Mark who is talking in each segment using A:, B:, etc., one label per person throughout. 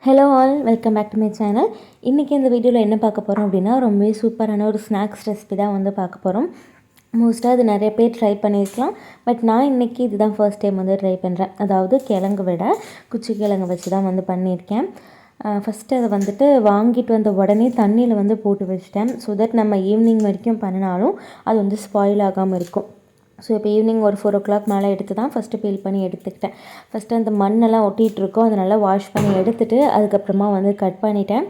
A: Hello all, welcome back to my channel. இன்றைக்கி இந்த வீடியோவில் என்ன பார்க்க போகிறோம் அப்படின்னா, ரொம்பவே சூப்பரான ஒரு ஸ்நாக்ஸ் ரெசிபி தான் வந்து பார்க்க போகிறோம். மோஸ்ட்டாக அது நிறைய பேர் ட்ரை பண்ணியிருக்கலாம். பட் நான் இன்றைக்கி இதுதான் ஃபர்ஸ்ட் டைம் வந்து ட்ரை பண்ணுறேன். அதாவது கிழங்கு விட குச்சி கிழங்கு வச்சு தான் வந்து பண்ணியிருக்கேன். ஃபஸ்ட்டு அதை வந்துட்டு வாங்கிட்டு வந்த உடனே தண்ணியில் வந்து போட்டு வச்சிட்டேன். ஸோ தட் நம்ம ஈவினிங் வரைக்கும் பண்ணினாலும் அது வந்து ஸ்பாயில் ஆகாமல் இருக்கும். ஸோ இப்போ ஈவினிங் ஒரு 4 o'clock மேலே எடுத்து தான் ஃபஸ்ட்டு பீல் பண்ணி எடுத்துக்கிட்டேன். ஃபஸ்ட்டு அந்த மண்ணெல்லாம் ஒட்டிகிட்ருக்கோம், அதை நல்லா வாஷ் பண்ணி எடுத்துகிட்டு அதுக்கப்புறமா வந்து கட் பண்ணிட்டேன்.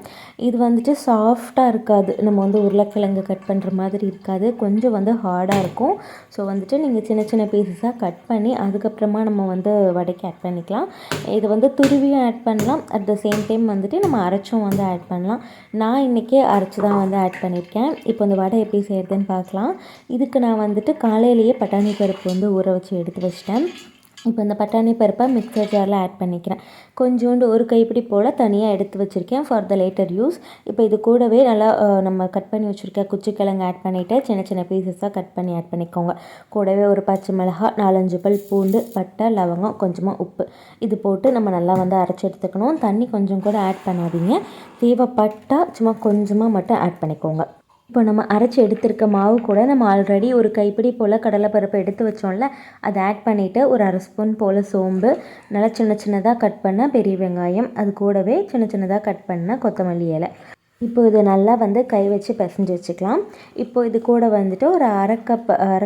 A: இது வந்துட்டு சாஃப்டாக இருக்காது, நம்ம வந்து உருளைக்கிழங்கு கட் பண்ணுற மாதிரி இருக்காது, கொஞ்சம் வந்து ஹார்டாக இருக்கும். ஸோ வந்துட்டு நீங்கள் சின்ன சின்ன பீசஸாக கட் பண்ணி அதுக்கப்புறமா நம்ம வந்து வடைக்கு ஆட் பண்ணிக்கலாம். இது வந்து துருவியும் ஆட் பண்ணலாம், அட் த சேம் டைம் வந்துட்டு நம்ம அரைச்சும் வந்து ஆட் பண்ணலாம். நான் இன்றைக்கே அரைச்சி தான் வந்து ஆட் பண்ணியிருக்கேன். இப்போ இந்த வடை எப்படி செய்கிறதுன்னு பார்க்கலாம். இதுக்கு நான் வந்துட்டு காலையிலேயே பட்டாணி பருப்பு வந்து ஊற வச்சு எடுத்து வச்சிட்டேன். இப்போ இந்த பட்டாணி பருப்பை மிக்சர் ஜாரில் ஆட் பண்ணிக்கிறேன். கொஞ்சோண்டு ஒரு கைப்பிடி போல் தனியாக எடுத்து வச்சுருக்கேன் ஃபார் த லேட்டர் யூஸ். இப்போ இது கூடவே நல்லா நம்ம கட் பண்ணி வச்சுருக்க குச்சிக்கிழங்கு ஆட் பண்ணிவிட்டு சின்ன சின்ன பீசஸாக கட் பண்ணி ஆட் பண்ணிக்கோங்க. கூடவே ஒரு பச்சை மிளகாய், 4-5 பல் பூண்டு, பட்டை, லவங்கம், கொஞ்சமாக உப்பு இது போட்டு நம்ம நல்லா வந்து அரைச்சி எடுத்துக்கணும். தண்ணி கொஞ்சம் கூட ஆட் பண்ணாதீங்க, தேவைப்பட்டால் சும்மா கொஞ்சமாக மட்டும் ஆட் பண்ணிக்கோங்க. இப்போ நம்ம அரைச்சி எடுத்திருக்க மாவு கூட நம்ம ஆல்ரெடி ஒரு கைப்பிடி போல் கடலைப்பருப்பு எடுத்து வச்சோம்ல, அதை ஆட் பண்ணிவிட்டு ஒரு 1/2 ஸ்பூன் போல் சோம்பு, நல்லா சின்ன சின்னதாக கட் பண்ண பெரிய வெங்காயம், அது கூடவே சின்ன சின்னதாக கட் பண்ண கொத்தமல்லி இலை. இப்போ இதை நல்லா வந்து கை வச்சு பிசைஞ்சு வச்சுக்கலாம். இப்போ இது கூட வந்துட்டு ஒரு அரை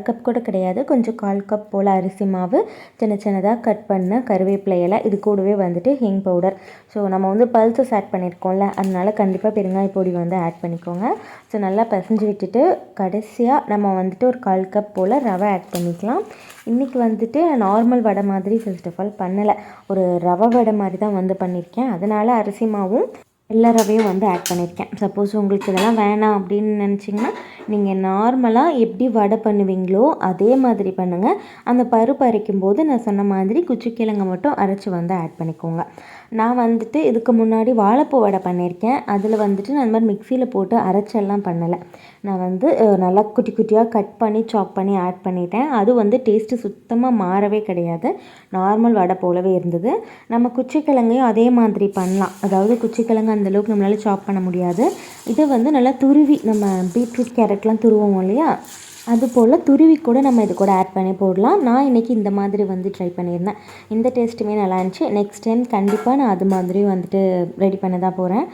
A: கப் கூட கிடையாது, கொஞ்சம் 1/4 கப் போல் அரிசி மாவு, சின்ன சின்னதாக கட் பண்ண கருவேப்பிலை இலை, இது கூடவே வந்துட்டு ஹிங் பவுடர். ஸோ நம்ம வந்து பல்சஸ் ஆட் பண்ணியிருக்கோம்ல, அதனால கண்டிப்பாக பெருங்காய பொடி வந்து ஆட் பண்ணிக்கோங்க. ஸோ நல்லா பிசைஞ்சு விட்டுட்டு கடைசியாக நம்ம வந்துட்டு ஒரு 1/4 கப் போல் ரவை ஆட் பண்ணிக்கலாம். இன்றைக்கி வந்துட்டு நார்மல் வடை மாதிரி ஃபர்ஸ்ட் ஆஃப் ஆல் பண்ணலை, ஒரு ரவை வடை மாதிரி தான் வந்து பண்ணியிருக்கேன். அதனால் அரிசி மாவும் எல்லா ரவையும் வந்து ஆட் பண்ணியிருக்கேன். சப்போஸ் உங்களுக்கு இதெல்லாம் வேணாம் அப்படின்னு நினச்சிங்கன்னா நீங்கள் நார்மலாக எப்படி வடை பண்ணுவீங்களோ அதே மாதிரி பண்ணுங்கள். அந்த பருப்பு அரைக்கும் போது நான் சொன்ன மாதிரி குச்சிக்கிழங்கை மட்டும் அரைச்சி வந்து ஆட் பண்ணிக்கோங்க. நான் வந்துட்டு இதுக்கு முன்னாடி வாழைப்பூ வடை பண்ணியிருக்கேன். அதில் வந்துட்டு நான் இந்த மாதிரி மிக்சியில் போட்டு அரைச்செல்லாம் பண்ணலை. நான் வந்து நல்லா குட்டி குட்டியாக கட் பண்ணி சாப் பண்ணி ஆட் பண்ணிட்டேன். அது வந்து டேஸ்ட்டு சுத்தமாக மாறவே கிடையாது, நார்மல் வடை போலவே இருந்தது. நம்ம குச்சிக்கிழங்கையும் அதே மாதிரி பண்ணலாம். அதாவது குச்சிக்கிழங்கு அந்தளவுக்கு நம்மளால் சாப் பண்ண முடியாது. இது வந்து நல்லா துருவி, நம்ம பீட்ரூட் கேரட்லாம் துருவோம் இல்லையா, அதுபோல் துருவி கூட நம்ம இது கூட ஆட் பண்ணி போடலாம். நான் இன்றைக்கி இந்த மாதிரி வந்து ட்ரை பண்ணியிருந்தேன். இந்த டேஸ்ட்டுமே நல்லா இருந்துச்சு. நெக்ஸ்ட் டைம் கண்டிப்பாக நான் அது மாதிரி வந்துட்டு ரெடி பண்ண தான் போகிறேன்.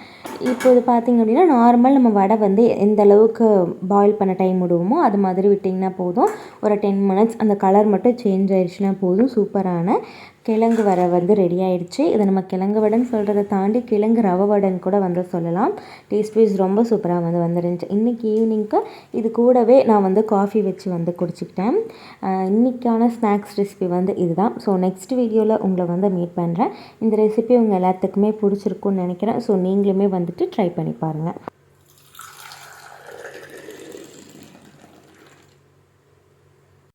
A: இப்போ இது பார்த்திங்க அப்படின்னா நார்மல் நம்ம வடை வந்து எந்த அளவுக்கு பாயில் பண்ண டைம் விடுவோமோ அது மாதிரி விட்டிங்கன்னா போதும். ஒரு 10 minutes அந்த கலர் மட்டும் சேஞ்ச் ஆயிடுச்சுன்னா போதும். சூப்பரான கிழங்கு வடை வந்து ரெடி ஆகிடுச்சு. இதை நம்ம கிழங்கு வடைன்னு சொல்கிறத தாண்டி கிழங்கு ரவை வடைன்னு கூட வந்து சொல்லலாம். டேஸ்ட் வைஸ் ரொம்ப சூப்பராக வந்து வந்துருந்துச்சு. இன்றைக்கி ஈவினிங்க்கு இது கூடவே நான் வந்து காஃபி வச்சு வந்து குடிச்சிக்கிட்டேன். இன்றைக்கான ஸ்நாக்ஸ் ரெசிபி வந்து இதுதான். ஸோ நெக்ஸ்ட் வீடியோவில் உங்களை வந்து மீட் பண்ணுறேன். இந்த ரெசிபி உங்கள் எல்லாத்துக்குமே பிடிச்சிருக்குன்னு நினைக்கிறேன். ஸோ நீங்களுமே வந்துட்டு ட்ரை பண்ணி பாருங்கள்.